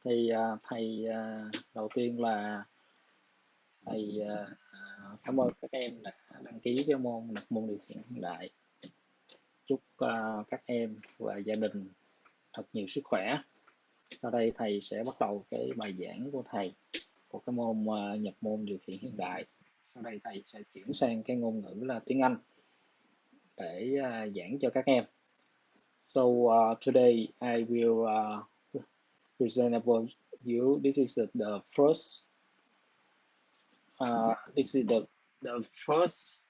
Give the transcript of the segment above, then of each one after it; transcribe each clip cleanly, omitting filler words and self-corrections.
Thì thầy đầu tiên là thầy cảm ơn các em đã đăng ký cái môn đặc môn điều khiển hiện đại. Chúc các em và gia đình thật nhiều sức khỏe. Sau đây thầy sẽ bắt đầu cái bài giảng của thầy của cái môn nhập môn điều khiển hiện đại. Sau đây thầy sẽ chuyển sang cái ngôn ngữ là tiếng Anh để giảng cho các em. So today I will present about you. This is the first. This is the first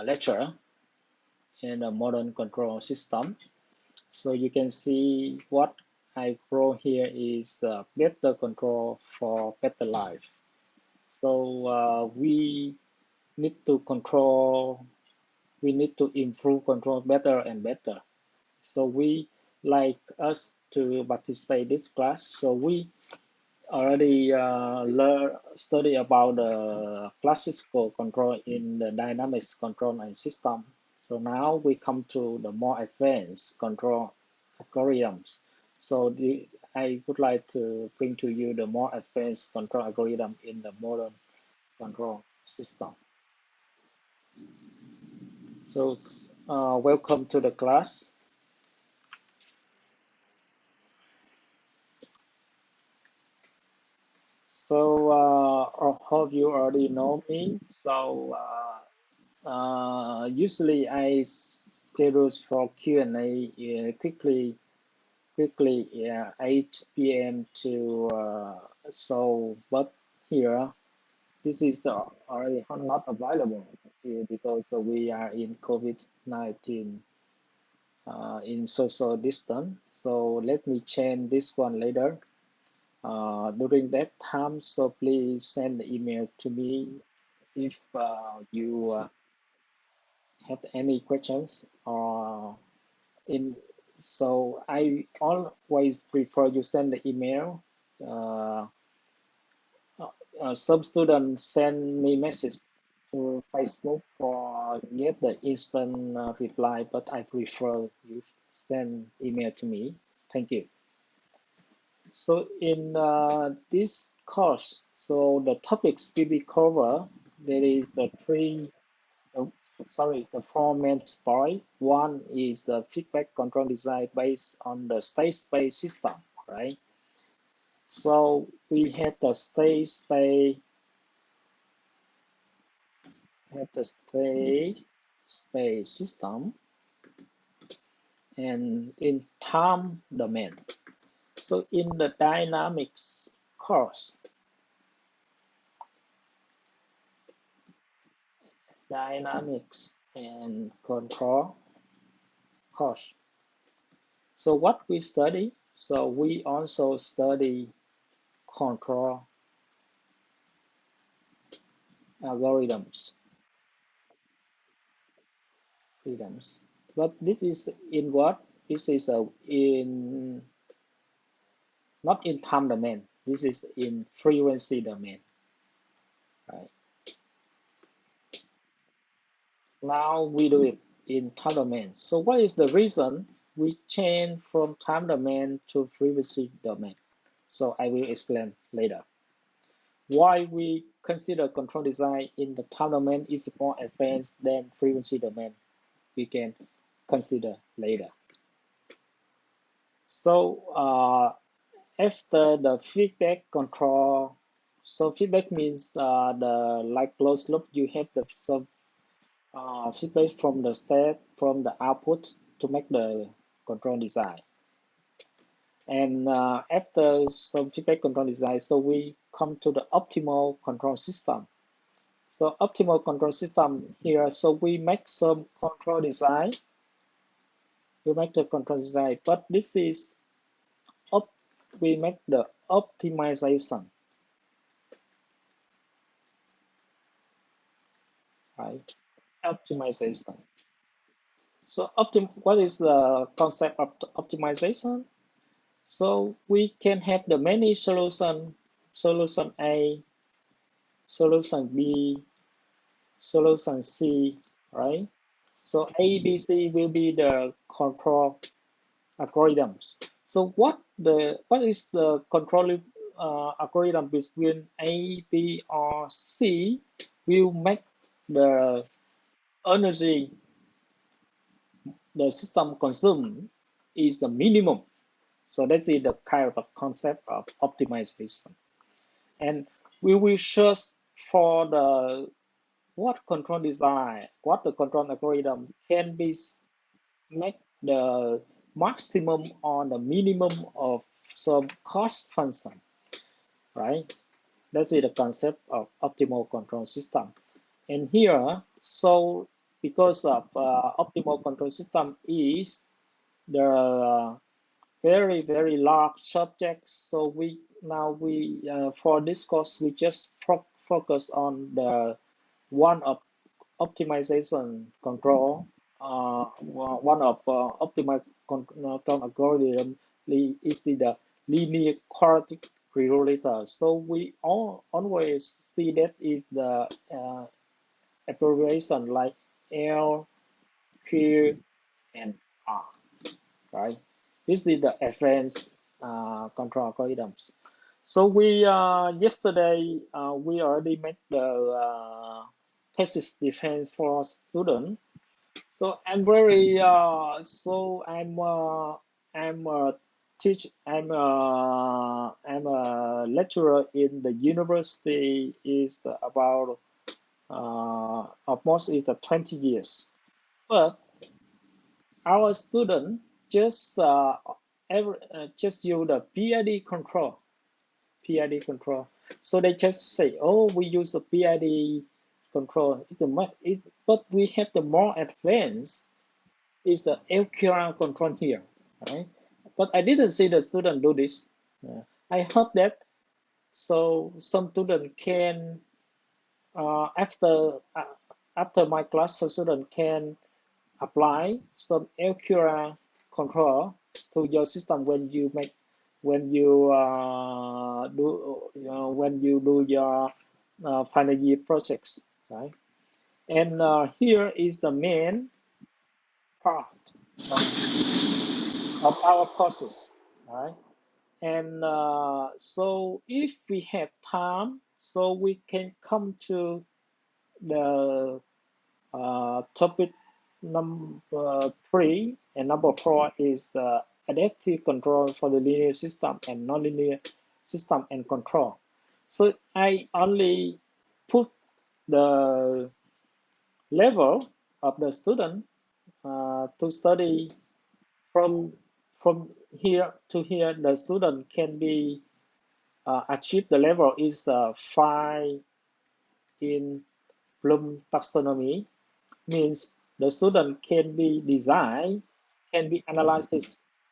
lecture in a modern control system. So you can see what I draw here is better control for better life. So we need to control, we need to improve control better and better. So we like us to participate this class. So we already study about the classical control in the dynamics control and system. So now we come to the more advanced control algorithms. So I would like to bring to you the more advanced control algorithm in the modern control system. So welcome to the class. So I hope you already know me. So usually I schedule for Q&A quickly 8 p.m. to but here this is already not available here because we are in COVID-19 in social distance. So let me change this one later. During that time, so please send the email to me if you have any questions or in. So I always prefer you send the email. Some students send me message to Facebook for get the instant reply, but I prefer you send email to me. Thank you. So in this course, so the topics to be covered, there is the the four main point. One is the feedback control design based on the state space system, right? So we have the state space system and in time domain. So in the dynamics course, dynamics and control course. So what we study? So we also study control algorithms. But this is in what? This is in not in time domain. This is in frequency domain, right? Now we do it in time domain. So what is the reason we change from time domain to frequency domain? So I will explain later. Why we consider control design in the time domain is more advanced than frequency domain. We can consider later. So after the feedback control, so feedback means the like closed loop. You have the feedback from the state from the output to make the control design. And after some feedback control design, so we come to the optimal control system. So optimal control system here, so we make some control design. We make the control design, but this is we make the optimization, right? Optimization. So what is the concept of optimization? So we can have the many solution A, solution B, solution C, right? So A, B, C will be the control algorithms. So what is the control algorithm between A, B, or C will make the energy the system consume is the minimum. So that's the kind of concept of optimization. And we will search for the what control design, what the control algorithm can be make the maximum or the minimum of some cost function, right? That's the concept of optimal control system. And here, so because of optimal control system is the very large subjects. So we for this course we just focus on the one of optimization control. One of optimal control algorithm is the linear quadratic regulator. So we all always see that is the abbreviation like L, Q, and R, right? This is the advanced control algorithms. So we yesterday we already made the thesis defense for students. So I'm a I'm a lecturer in the university is about almost is the 20 years. But our student just just use the PID control. So they just say, oh, we use the PID control. But we have the more advanced is the LQR control here, right? But I didn't see the student do this. I hope that so some student can uh, after uh, after my class, some student can apply some LQR control to your system when you do your final year projects, right? And here is the main part of our courses, right? And so if we have time, so we can come to the topic number three and number four is the adaptive control for the linear system and nonlinear system and control. So I only put the level of the student to study from from here to here. The student can be achieve the level is 5 in Bloom taxonomy means the student can be designed, can be analyzed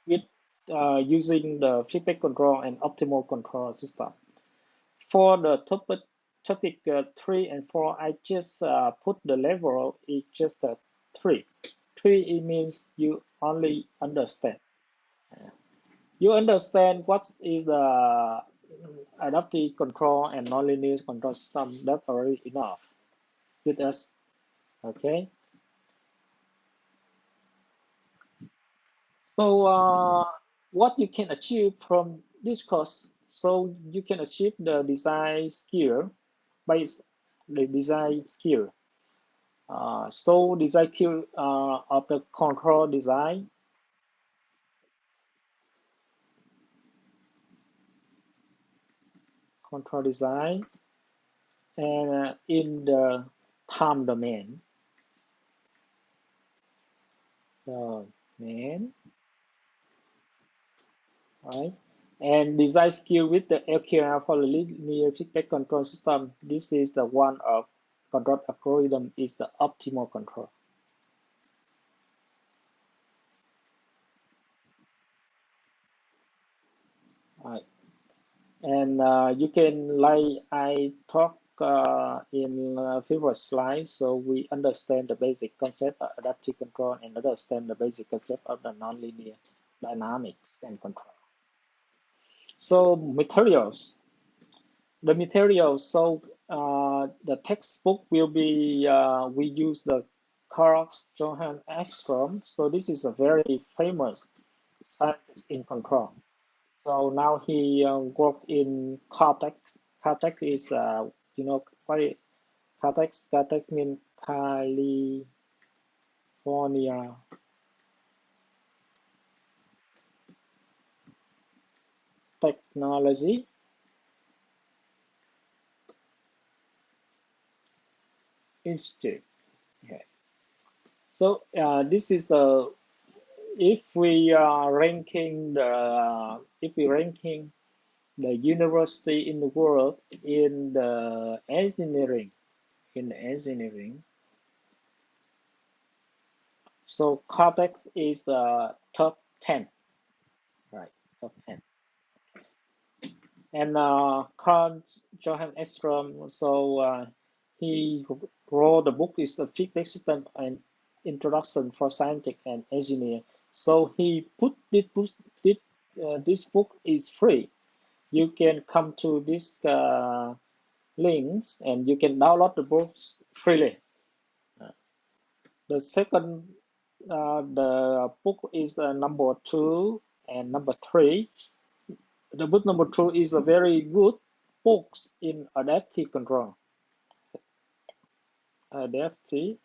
with using the feedback control and optimal control system. For the topic 3 and 4, I just put the level is just 3. 3 it means you only understand. You understand what is the adaptive control and nonlinear control system. That's already enough with us. Okay. So what you can achieve from this course, so you can achieve the design skill by the design skill. So design skill of the control design, and in the time domain, right? And design skill with the LQR for the linear feedback control system. This is the one of control algorithm is the optimal control. Right. And you can, like I talk in previous slides, so we understand the basic concept of adaptive control and understand the basic concept of the nonlinear dynamics and control. So materials, the materials. So the textbook will be we use the Carl Johan Ekstrom. So this is a very famous scientist in control. So now he worked in Cortex. Cortex is, you know, what is Cortex? Cortex means California Technology Institute. Okay. So this is the if we are ranking the if we ranking the university in the world in the engineering so Cortex is top 10, right? Top 10. And Carl Johan Estrom, so he wrote the book is the Feedback System and Introduction for Scientists and Engineers. So he put this, this book is free. You can come to this links and you can download the books freely. Uh, The second, the book is number two and number three. The book number two is a very good books in adaptive control. Adaptive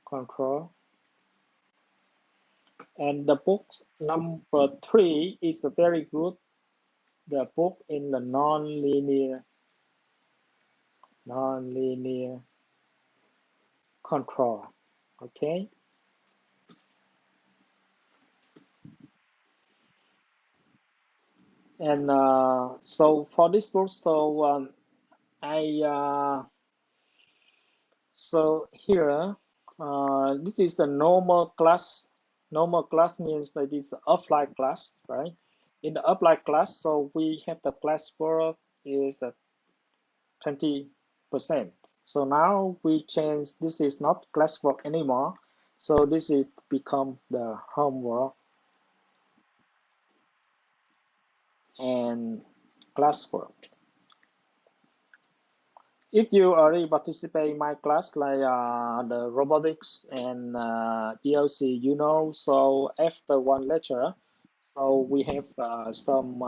control. And the book number three is a very good the book in the non-linear control. Okay. And so for this book, so I so here this is the normal class. Normal class means that it's offline class, right? In the offline class, so we have the class work is 20%. So now we change. This is not classwork anymore. So this is become the homework and classwork. If you already participate in my class, like the robotics and ELC, you know, so after one lecture, so we have some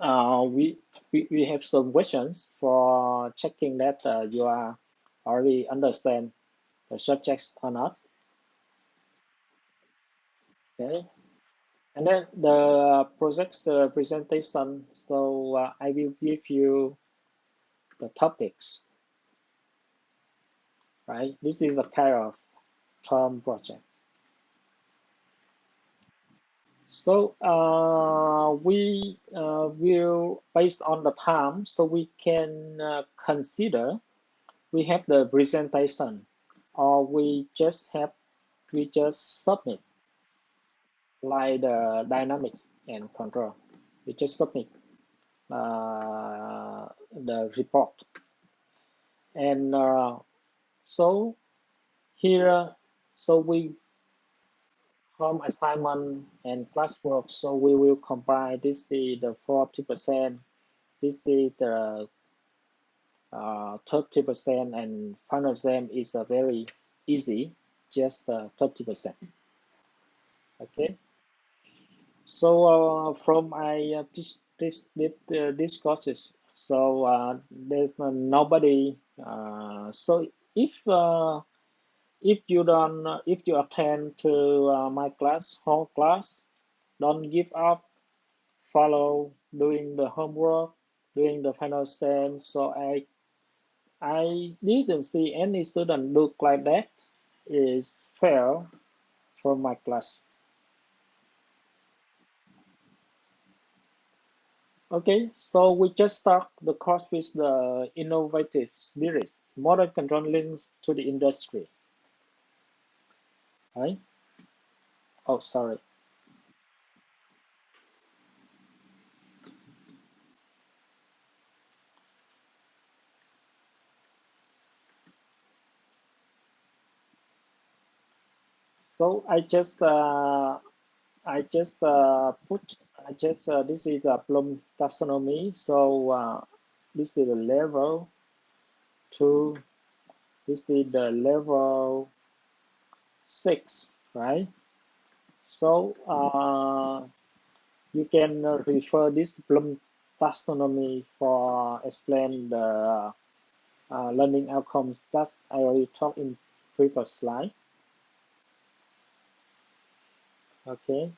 uh, we, we have some questions for checking that you are already understand the subjects or not. Okay, and then the project presentation. So I will give you the topics, right? This is the kind of term project. So we will, based on the time, so we can consider we have the presentation, or we just submit like the dynamics and control. We just submit the report, and so here, so we home assignment and classwork. So we will combine this the 40%, this the 30%, and final exam is a very easy, just 30%. Okay. So from I this courses, so there's nobody. So if you don't if you attend to my class whole class, don't give up. Follow doing the homework, doing the final exam. So I didn't see any student look like that is fail from my class. Okay, so we just start the course with the innovative spirit, modern control links to the industry. Right? Oh, sorry. So I just put I just this is a Bloom taxonomy. So this is the level two. This is the level 6, right? So you can refer this Bloom taxonomy for explain the learning outcomes that I already talked in previous slide. Okay,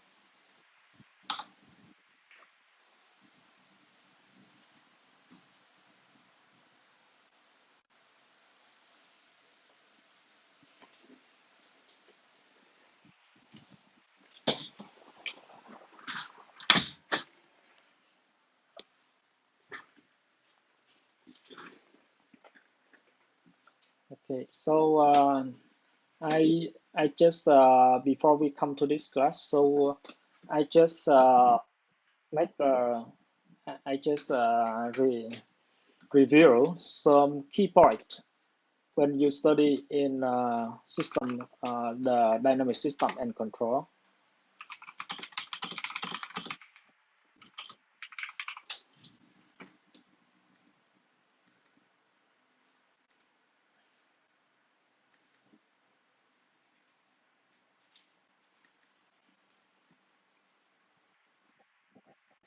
okay. So I just before we come to this class, so I just make I just review some key points when you study in system, the dynamic system and control.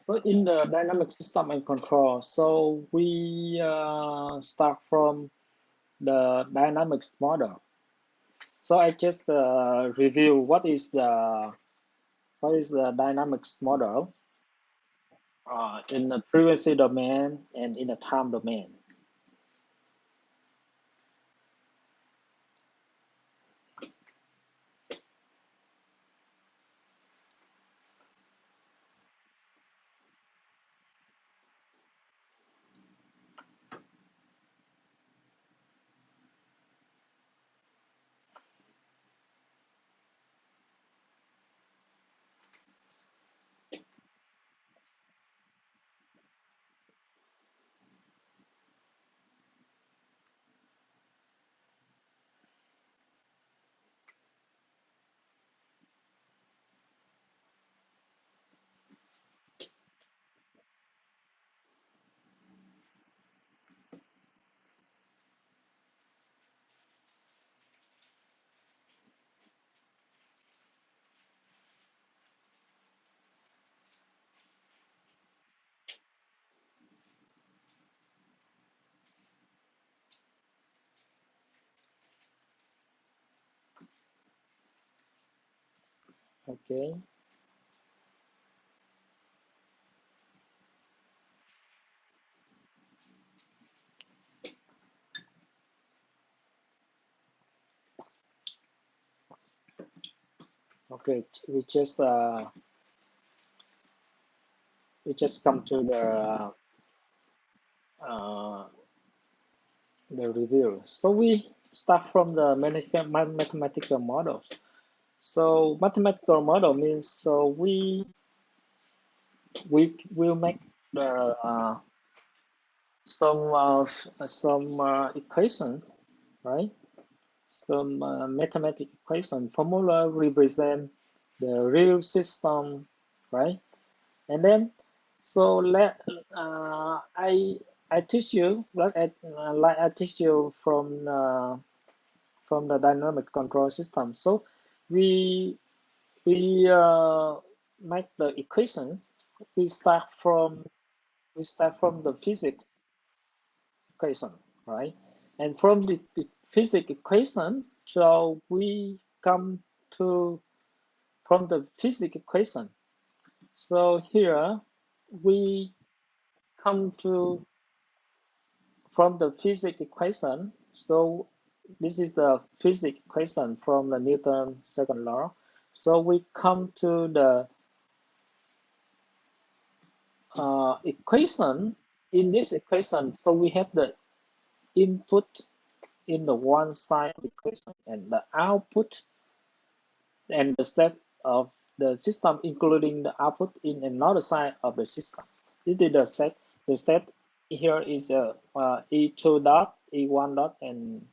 So in the dynamic system and control, so we start from the dynamics model. So I just review what is the dynamics model in the frequency domain and in the time domain. Okay, okay, we just come to uh, the review. So we start from the mathematical models. So mathematical model means so we will make the some equation, right? Some mathematical equation formula represent the real system, right? And then so let I teach you like I teach you from the dynamic control system. So we we make the equations. We start from we start from the physics equation, right? And from the physics equation, so we come to from the physics equation. So here we come to from the physics equation. So this is the physics equation from the Newton's second law. So we come to the equation. In this equation, so we have the input in the one side of the equation and the output and the state of the system, including the output in another side of the system. This is the state. The state here is E2 dot, E1 dot, and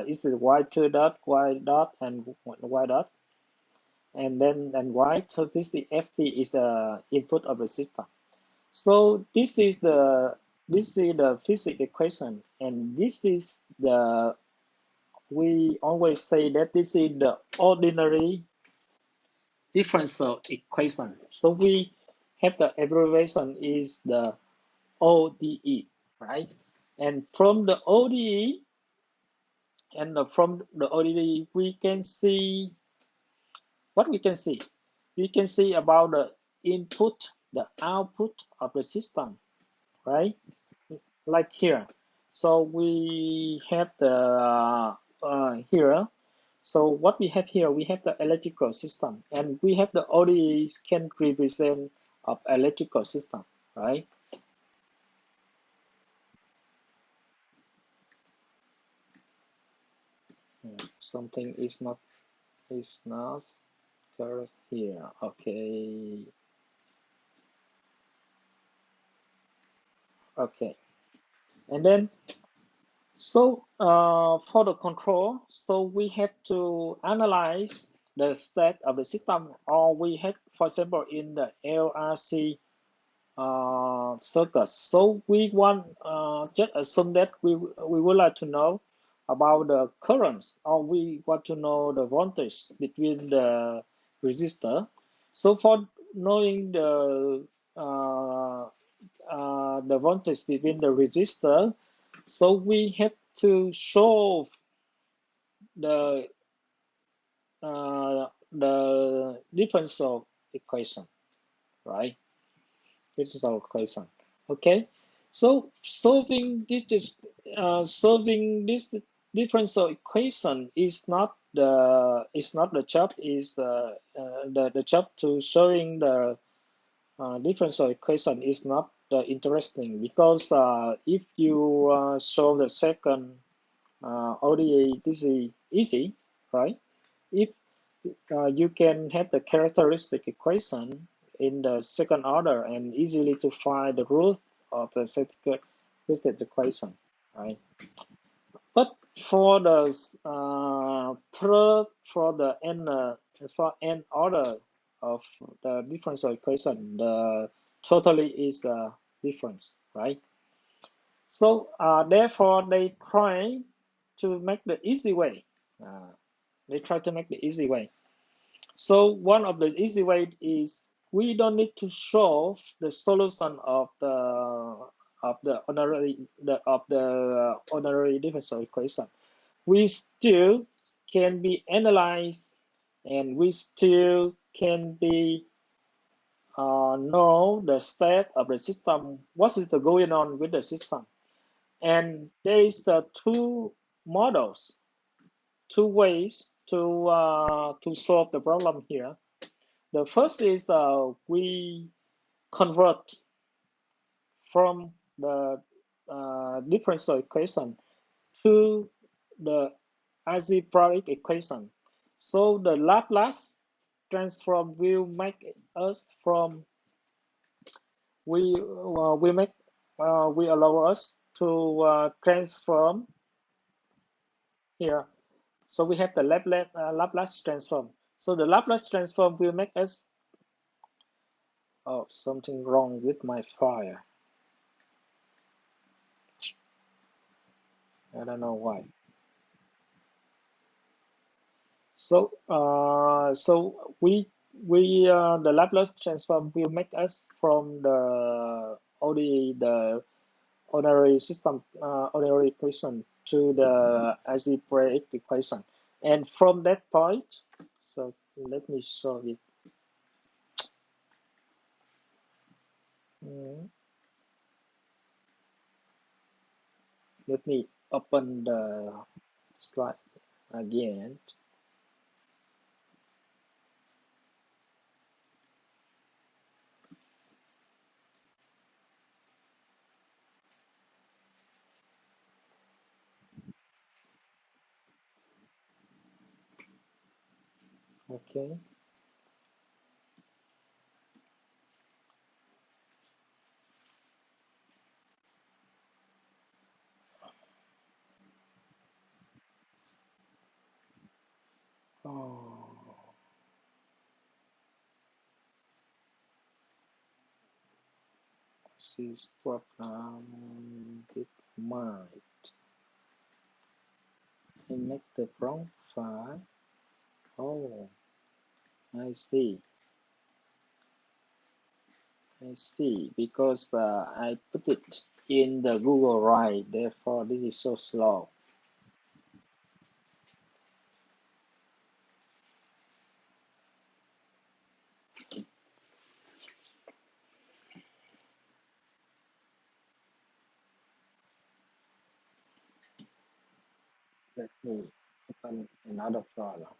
is Y2 dot, Y dot, and Y dot, and then and Y. So this is FT is the input of the system. So this is the physics equation, and this is the we always say that this is the ordinary differential equation. So we have the abbreviation is the ODE, right? And from the ODE from the ODE, we can see what we can see. We can see about the input, the output of the system, right? Like here. So we have the here. So what we have here, we have the electrical system, and we have the ODEs can represent of electrical system, right? Something is not correct here. Okay, okay, and then for the control, so we have to analyze the state of the system, or we have, for example, in the LRC circuit. So we want just assume that we would like to know about the currents, or we want to know the voltage between the resistor. So for knowing the voltage between the resistor, so we have to solve the differential equation, right? Differential equation. Okay. So solving this differential equation is not the job is the job to showing the differential equation is not interesting, because if you solve the second ODE, this is easy, right? If you can have the characteristic equation in the second order and easily to find the root of the characteristic equation, right? But for the third, for n order of the differential equation, the totally is the difference, right? So therefore, they try to make the easy way. Uh, they try to make the easy way. So one of the easy way is we don't need to solve the solution of the ordinary differential equation. We still can be analyzed, and we still can be know the state of the system. What is the going on with the system? And there is two models, two ways to solve the problem here. The first is we convert from the differential equation to the algebraic equation. So the Laplace transform will make us from we make we allow us to transform here. So we have the Laplace transform. So the Laplace transform will make us, oh, something wrong with my file. I don't know why. So the Laplace transform will make us from the the ordinary system, ordinary equation to the algebraic equation, and from that point, so let me show it. Mm, Let me open the slide again. Okay. Oh, this is what with my. I make the wrong file. Oh, I see. I see. Because I put it in the Google Drive, therefore this is so slow. Let me open another file.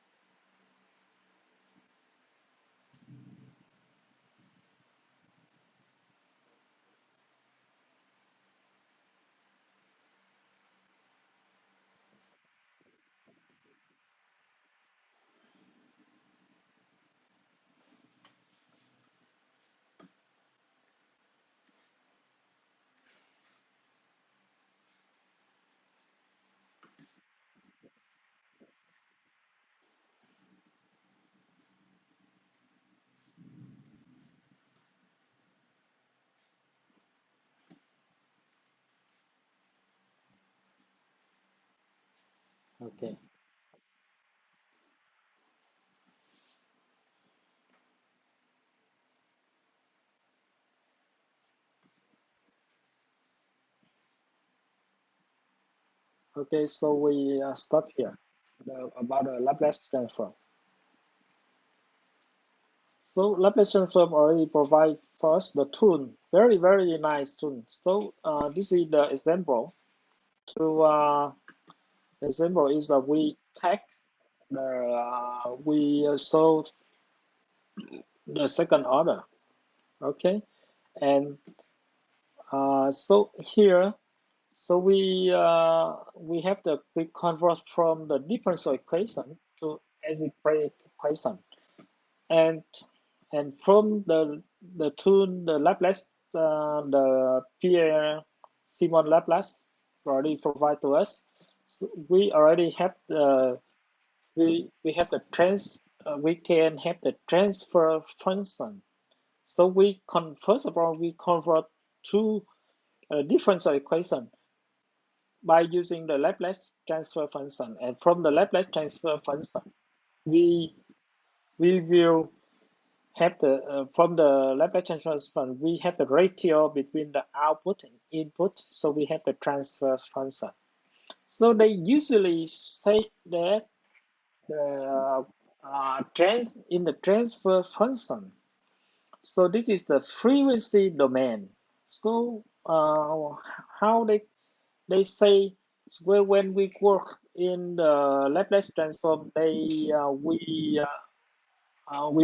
Okay. Okay, so we stop here about the Laplace transform. So Laplace transform already provide for us the tool, very nice tool. So this is the example. To example is that we take we solve the second order. Okay, and so here, so we have the we convert from the differential equation to algebraic equation, and from the tool the Laplace the Pierre Simon Laplace already provide to us. So we already have the we have the we can have the transfer function. So first of all we convert two differential equation by using the Laplace transfer function, and from the Laplace transfer function we will have the from the Laplace transfer function we have the ratio between the output and input, so we have the transfer function. So they usually say that the in the transfer function, so this is the frequency domain. So how they say, well, when we work in the Laplace transform, we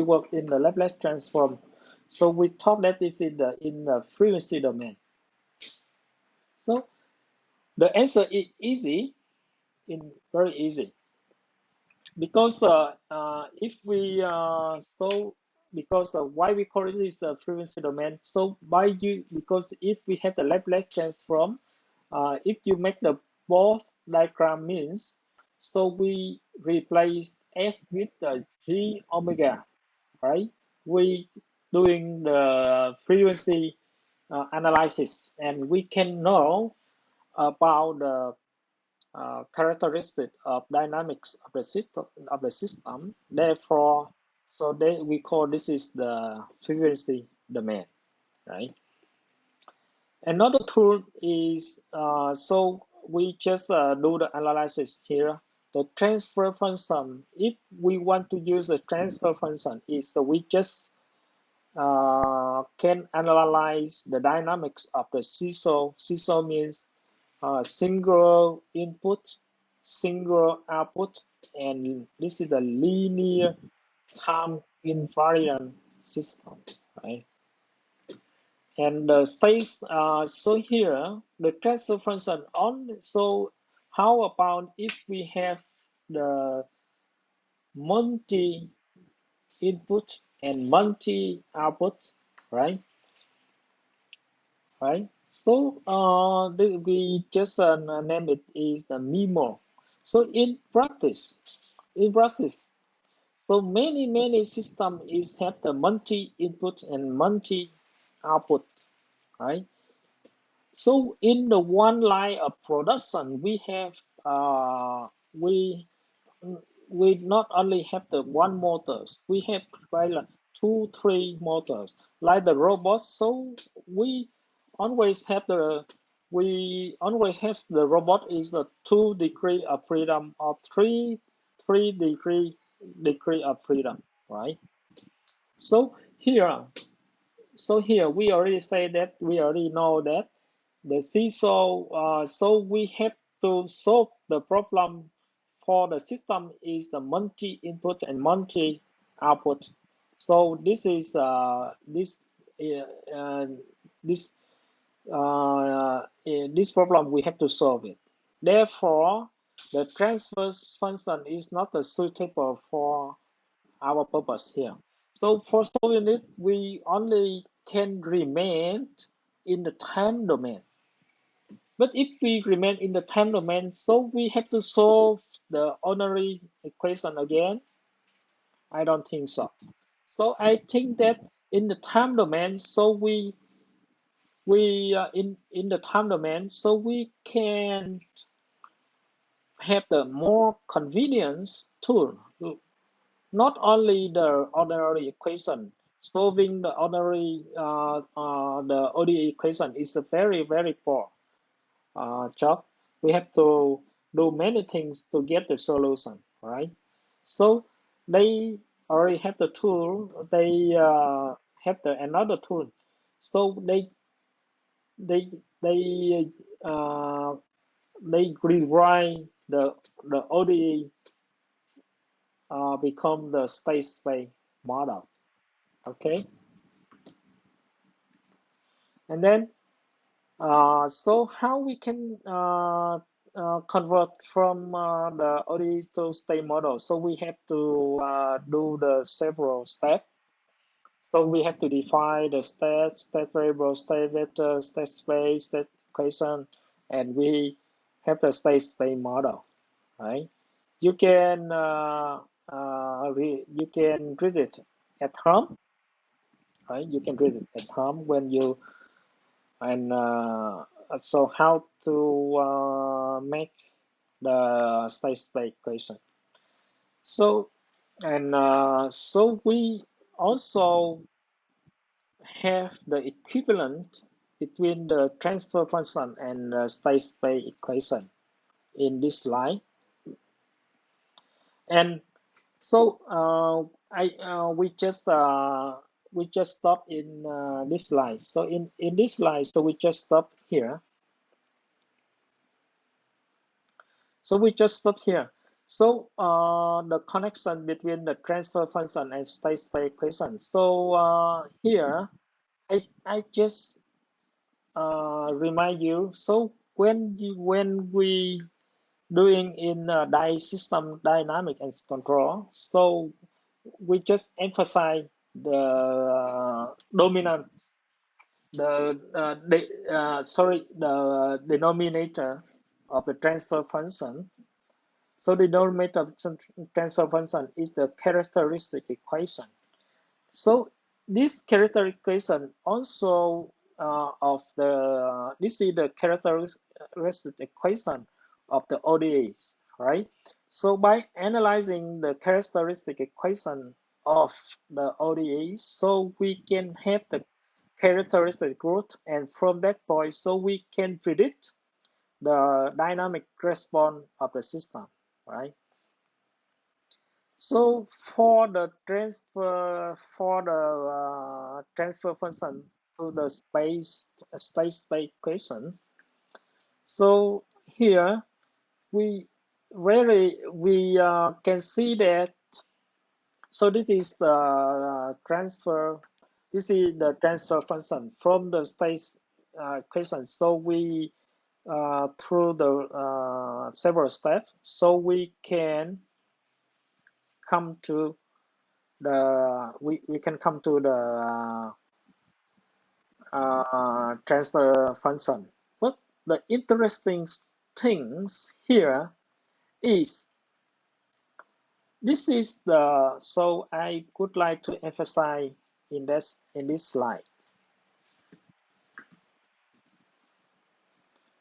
work in the Laplace transform. So we thought that is in the frequency domain. So the answer is easy, in very easy, because if we so because why we call it is the frequency domain. So by you, because if we have the Laplace transform, if you make the both diagram means, so we replace s with the g omega, right? We doing the frequency analysis, and we can know about the characteristic of dynamics of the system. Therefore, so we call this is the frequency domain, right? Another tool is so we just do the analysis here. The transfer function. If we want to use the transfer function, is so we just can analyze the dynamics of the seesaw. Seesaw means single input, single output, and this is a linear time invariant system, right? And the states so here the transfer function on. So how about if we have the multi input and multi output, right? Right? So we just name it is the MIMO. So in practice, so many system is have the multi input and multi output, right? So in the one line of production, we have we we not only have the one motors, we have like two, three motors, like the robots. So we always have the robot is the 2 degree of freedom or three degree of freedom, right? So here we already say that we already know that the seesaw. So we have to solve the problem for the system is the multi input and multi output. So uh, uh, this this problem we have to solve it. Therefore, the transfer function is not suitable for our purpose here. So for solving it, we only can remain in the time domain. But if we remain in the time domain, so we have to solve the ordinary equation again. I don't think so. So I think that in the time domain, so we in the time domain, so we can have the more convenience tool. Not only the ordinary equation, solving the ordinary the ODE equation is a very poor job. We have to do many things to get the solution, right? So they already have the tool. They have another tool. So they they uh, they rewrite the ODE become the state space model. Okay, and then so how we can convert from the ODE to state model? So we have to do the several steps. So we have to define the state variable, state vector, state space, state equation, and we have the state space model, right? You can you can read it at home, right? You can read it at home when you and so how to make the state space equation. So so we also have the equivalent between the transfer function and the state space equation in this slide. And so we just stop in this slide. So in this slide, so we just stop here. So we just stop here. So the connection between the transfer function and state space equation. So here I just remind you. So when we doing in system dynamic and control, so we just emphasize the dominant the denominator of the transfer function. So the denominator of transfer function is the characteristic equation. So this characteristic equation also of the this is the characteristic equation of the ODEs, right? So by analyzing the characteristic equation of the ODEs, so we can have the characteristic growth, and from that point, so we can predict the dynamic response of the system, right? So for the transfer function to the state space equation. So here we can see that. So this is the transfer. This is the transfer function from the state equation. So we through the several steps, so we can come to we can come to the transfer function. But the interesting things here is this is the so I would like to emphasize in this slide.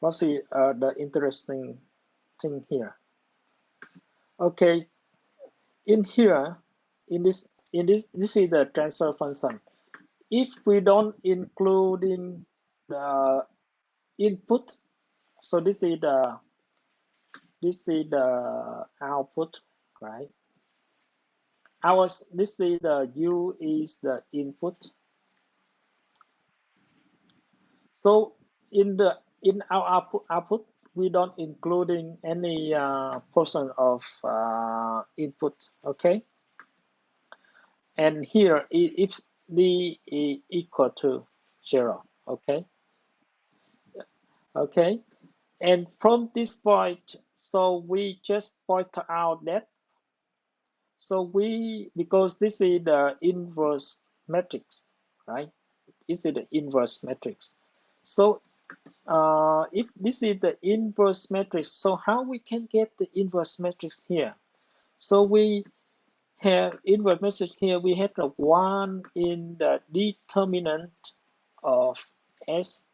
What's the interesting thing here? Okay, in here, this is the transfer function. If we don't including the input, so this is the output, right? This is the u is the input. So in our output we don't including any portion of input. Okay, and here if d is equal to 0. Okay, okay, and from this point, so we just point out that, so we, because this is the inverse matrix, right? This is the inverse matrix. So if this is the inverse matrix, so how we can get the inverse matrix here? So we have inverse matrix here, we have the 1 in the determinant of Si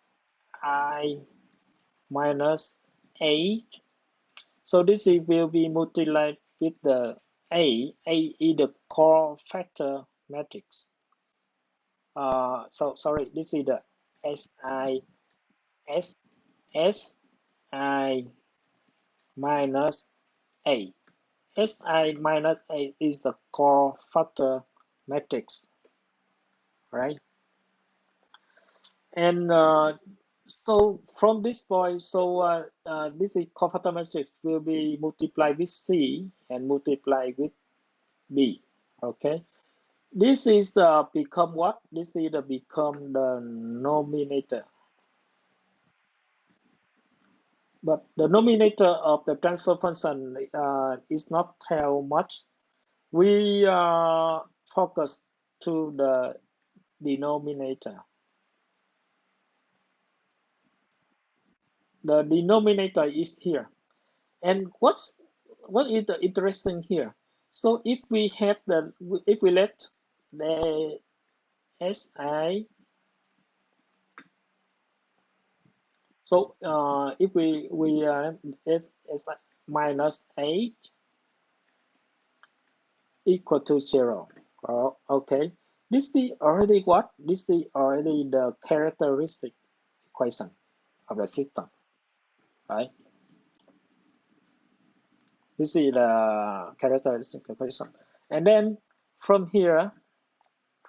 minus 8. So this will be multiplied with the A is the core factor matrix. So sorry, this is the Si S Si minus A. Si minus A is the core factor matrix, right? And so from this point, so this is core factor matrix will be multiplied with C and multiplied with B. Okay, this is the become what? This is the become the nominator. But the nominator of the transfer function is not how much. We focus to the denominator. The denominator is here. And what is the interesting here? So if we have the, if we let the Si, so if we S minus 8 equal to 0. Oh, okay. This is already what? This is already the characteristic equation of the system, right? This is the characteristic equation. And then from here,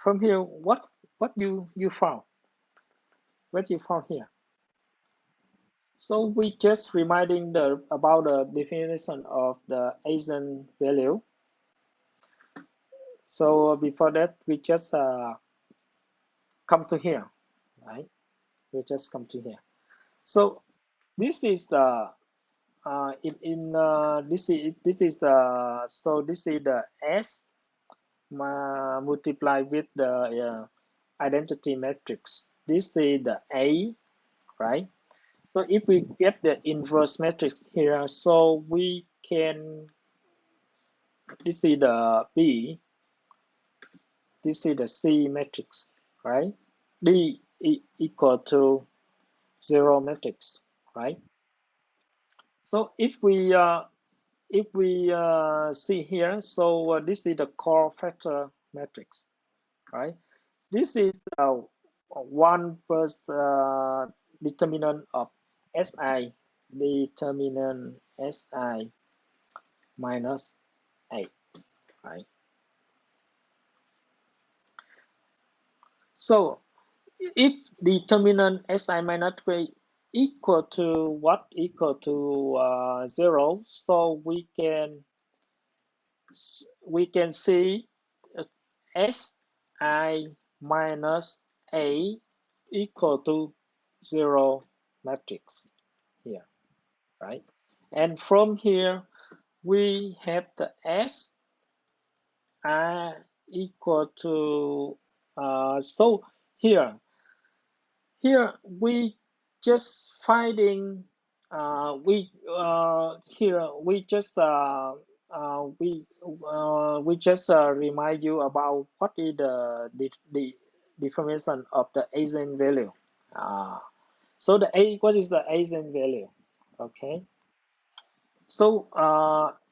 what you found? What you found here? So we just reminding the about the definition of the eigenvalue. So before that, we just come to here, right? We just come to here. So this is the this is the, so this is the S multiply with the identity matrix. This is the A, right? So if we get the inverse matrix here, so we can, this is the B, this is the C matrix, right? D equal to 0 matrix, right? So if we see here, so this is the core factor matrix, right? This is the one first determinant of Si, determinant Si minus 8, right? So if determinant Si minus 8 equal to what? Equal to 0, so we can see Si minus A equal to 0 matrix here, right? And from here, we have the S equal to, so here, we just finding, here we just we just remind you about what is the definition of the eigenvalue. So what is the eigenvalue? Okay, So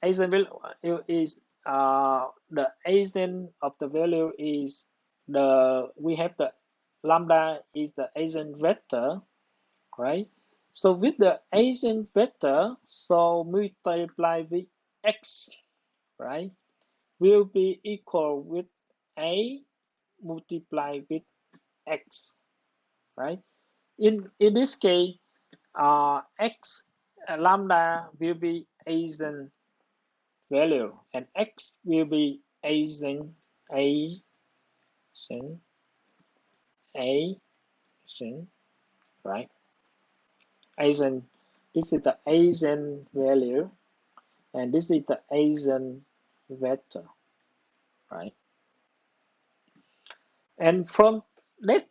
agent value is the agent of the value is we have the lambda is the agent vector, right? So with the agent vector, so multiply with x, right, will be equal with a multiply with x, right? In this case, x lambda will be agent value and x will be agent agent agent, right? Agent, this is the agent value and this is the agent vector, right? And from that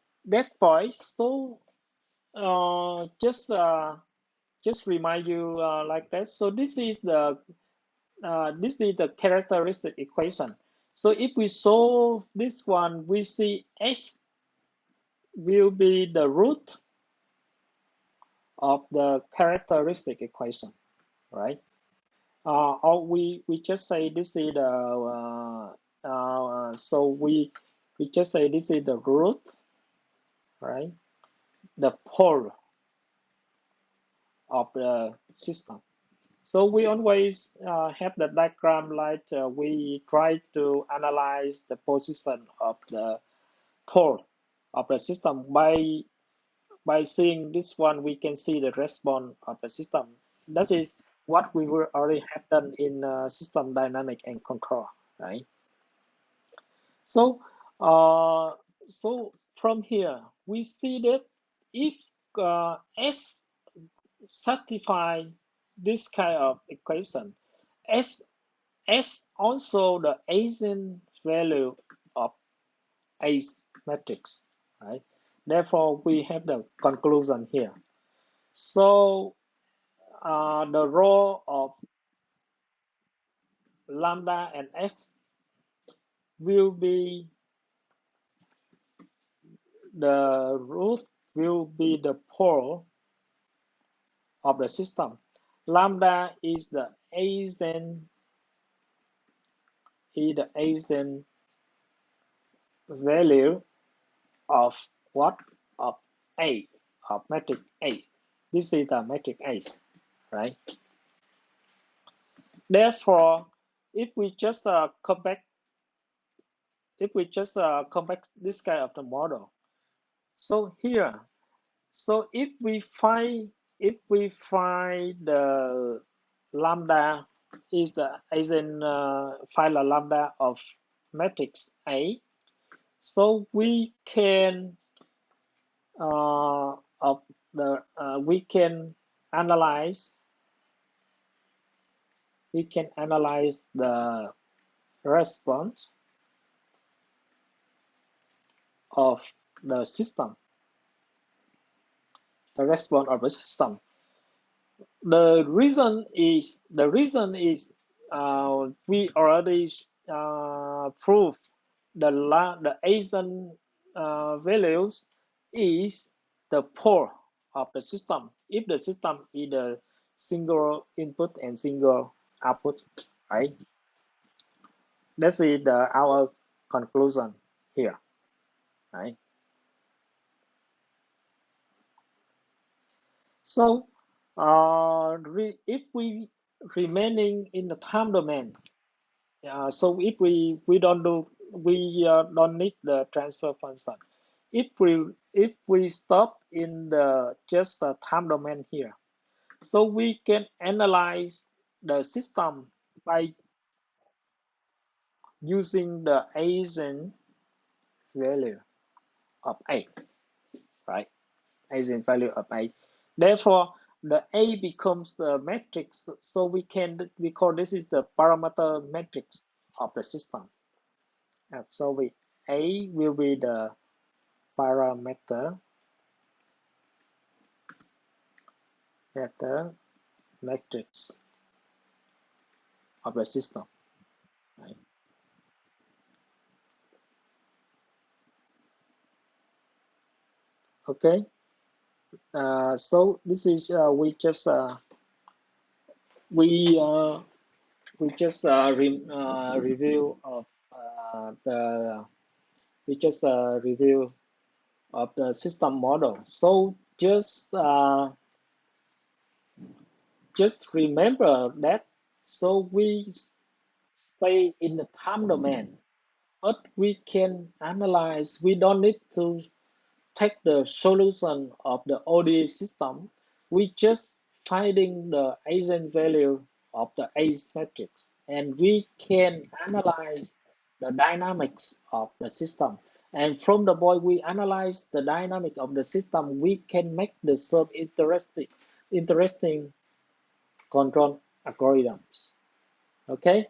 point, so just remind you like that. So this is the characteristic equation. So if we solve this one, we see x will be the root of the characteristic equation, right? Or we just say this is the so we just say this is the root, right? The pole of the system. So we always have the diagram like we try to analyze the position of the pole of the system by seeing this one we can see the response of the system. That is what we will already have done in system dynamic and control, right? So so from here we see that if S satisfy this kind of equation, S S also the agent value of A matrix, right? Therefore, we have the conclusion here. So the role of lambda and x will be the root will be the pole of the system. Lambda is the agent value of what? Of A, of matrix A. This is the matrix A, right? Therefore, if we just come back, if we just come back this kind of the model, so here, so if we find the lambda is the agent find the lambda of matrix A, so we can of the we can analyze the response of the system, the response of the system. The reason is we already proved the agent values is the pole of the system. If the system is a single input and single output, right? That's our conclusion here, right? So, if we remaining in the time domain, so if we don't need the transfer function. If we stop in the just the time domain here, so we can analyze the system by using the agent value of A, right? Agent value of A. Therefore, the A becomes the matrix, so we call this is the parameter matrix of the system. And so A will be the parameter matrix of the system. Right? Okay. So this is we just we we just review of the we just review of the system model. So just remember that. So we stay in the time domain, but we can analyze. We don't need to take the solution of the ODE system. We just finding the eigenvalue of the ACE matrix, and we can analyze the dynamics of the system. And from the point we analyze the dynamic of the system, we can make the some interesting control algorithms. Okay,